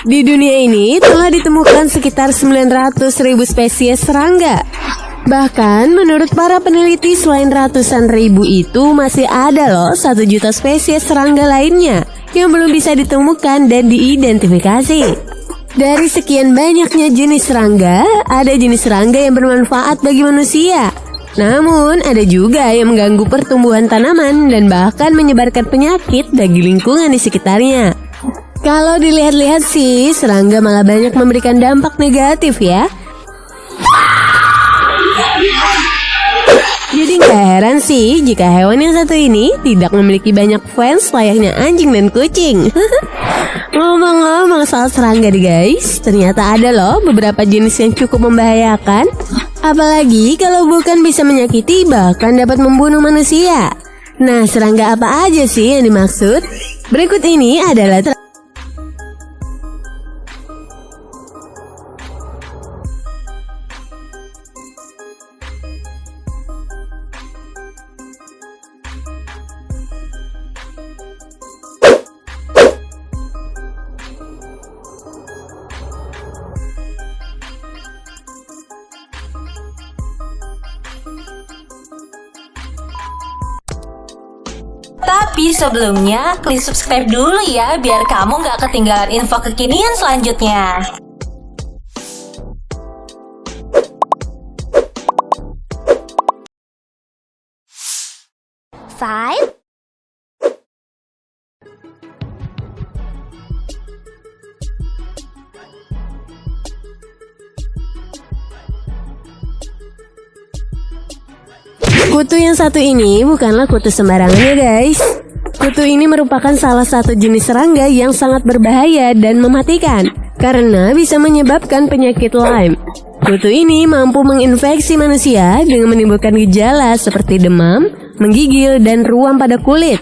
Di dunia ini telah ditemukan sekitar 900.000 spesies serangga. Bahkan menurut para peneliti selain ratusan ribu itu masih ada loh 1 juta spesies serangga lainnya yang belum bisa ditemukan dan diidentifikasi. Dari sekian banyaknya jenis serangga, ada jenis serangga yang bermanfaat bagi manusia. Namun ada juga yang mengganggu pertumbuhan tanaman dan bahkan menyebarkan penyakit bagi lingkungan di sekitarnya. Kalau dilihat-lihat sih, serangga malah banyak memberikan dampak negatif ya. Jadi gak heran sih jika hewan yang satu ini tidak memiliki banyak fans layaknya anjing dan kucing. Ngomong-ngomong soal serangga nih guys, ternyata ada loh beberapa jenis yang cukup membahayakan. Apalagi kalau bukan bisa menyakiti bahkan dapat membunuh manusia. Nah, serangga apa aja sih yang dimaksud? Berikut ini adalah Tapi sebelumnya, klik subscribe dulu ya, biar kamu nggak ketinggalan info kekinian selanjutnya. Five. Kutu yang satu ini bukanlah kutu sembarangan ya guys. Kutu ini merupakan salah satu jenis serangga yang sangat berbahaya dan mematikan karena bisa menyebabkan penyakit Lyme. Kutu ini mampu menginfeksi manusia dengan menimbulkan gejala seperti demam, menggigil, dan ruam pada kulit.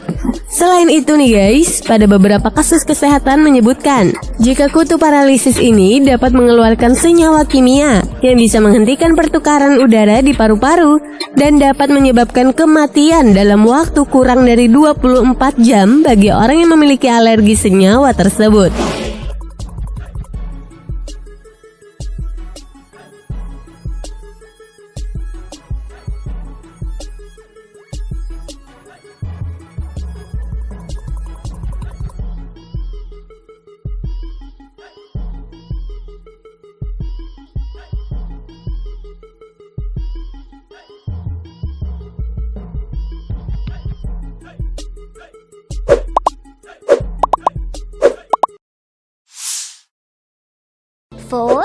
Selain itu nih guys, pada beberapa kasus kesehatan menyebutkan jika kutu paralisis ini dapat mengeluarkan senyawa kimia yang bisa menghentikan pertukaran udara di paru-paru dan dapat menyebabkan kematian dalam waktu kurang dari 24 jam bagi orang yang memiliki alergi senyawa tersebut. Four.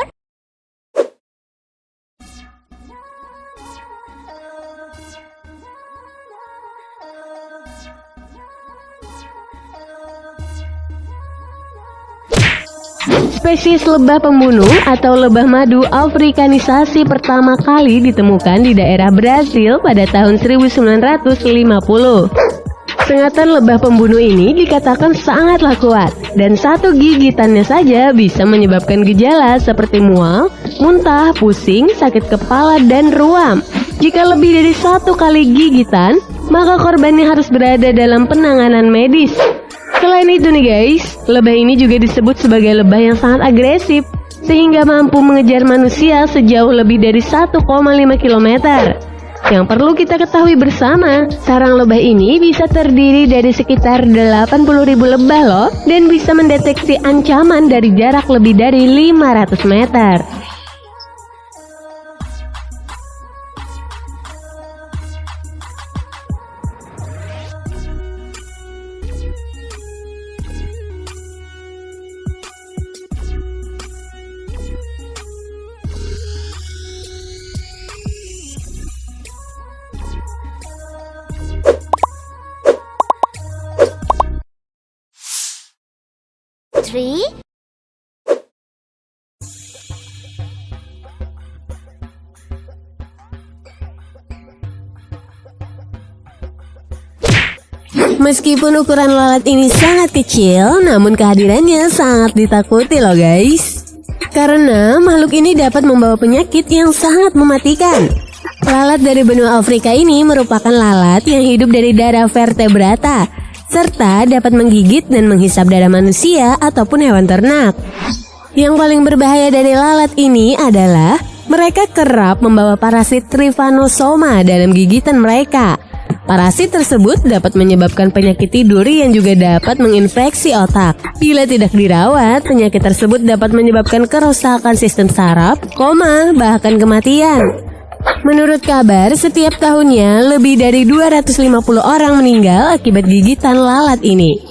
Spesies lebah pembunuh atau lebah madu afrikanisasi pertama kali ditemukan di daerah Brasil pada tahun 1950. Sengatan lebah pembunuh ini dikatakan sangatlah kuat dan satu gigitannya saja bisa menyebabkan gejala seperti mual, muntah, pusing, sakit kepala, dan ruam. Jika lebih dari 1 kali gigitan, maka korbannya harus berada dalam penanganan medis. Selain itu nih guys, lebah ini juga disebut sebagai lebah yang sangat agresif sehingga mampu mengejar manusia sejauh lebih dari 1,5 km. Yang perlu kita ketahui bersama, sarang lebah ini bisa terdiri dari sekitar 80.000 lebah loh dan bisa mendeteksi ancaman dari jarak lebih dari 500 meter. Three. Meskipun ukuran lalat ini sangat kecil, namun kehadirannya sangat ditakuti loh guys. Karena makhluk ini dapat membawa penyakit yang sangat mematikan. Lalat dari benua Afrika ini merupakan lalat yang hidup dari darah vertebrata, serta dapat menggigit dan menghisap darah manusia ataupun hewan ternak. Yang paling berbahaya dari lalat ini adalah mereka kerap membawa parasit Trypanosoma dalam gigitan mereka. Parasit tersebut dapat menyebabkan penyakit tidur yang juga dapat menginfeksi otak. Bila tidak dirawat, penyakit tersebut dapat menyebabkan kerusakan sistem saraf, koma, bahkan kematian. Menurut kabar, setiap tahunnya lebih dari 250 orang meninggal akibat gigitan lalat ini.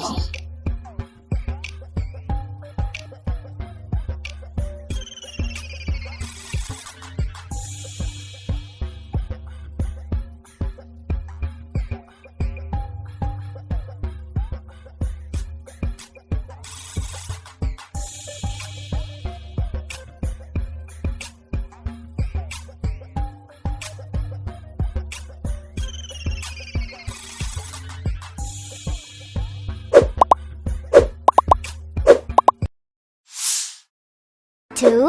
Two.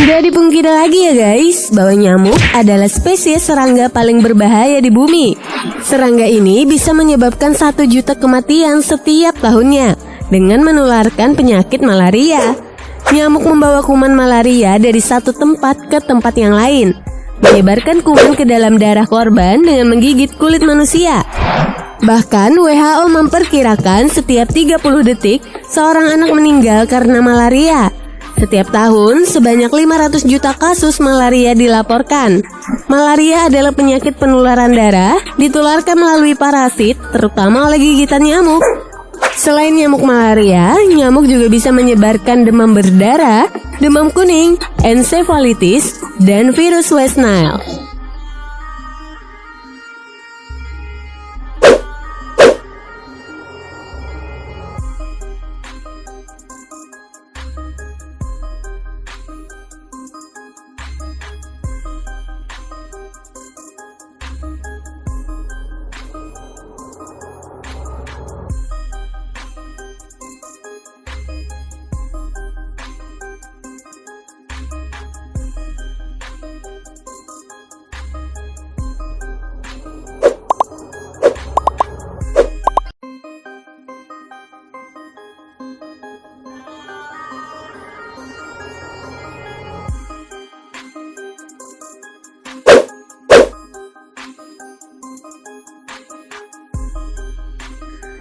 Gak dipungkiri lagi ya guys, bahwa nyamuk adalah spesies serangga paling berbahaya di bumi. Serangga ini bisa menyebabkan 1 juta kematian setiap tahunnya dengan menularkan penyakit malaria. Nyamuk membawa kuman malaria dari satu tempat ke tempat yang lain, menyebarkan kuman ke dalam darah korban dengan menggigit kulit manusia. Bahkan WHO memperkirakan setiap 30 detik seorang anak meninggal karena malaria. Setiap tahun sebanyak 500 juta kasus malaria dilaporkan. Malaria adalah penyakit penularan darah, ditularkan melalui parasit, terutama oleh gigitan nyamuk. Selain nyamuk malaria, nyamuk juga bisa menyebarkan demam berdarah, demam kuning, ensefalitis, dan virus West Nile.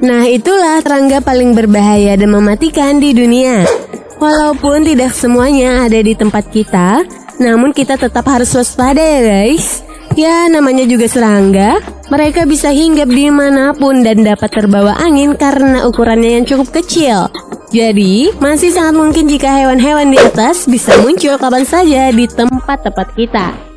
Nah, itulah serangga paling berbahaya dan mematikan di dunia. Walaupun tidak semuanya ada di tempat kita, namun kita tetap harus waspada ya guys. Ya, namanya juga serangga, mereka bisa hinggap dimanapun dan dapat terbawa angin karena ukurannya yang cukup kecil. Jadi, masih sangat mungkin jika hewan-hewan di atas bisa muncul kapan saja di tempat-tempat kita.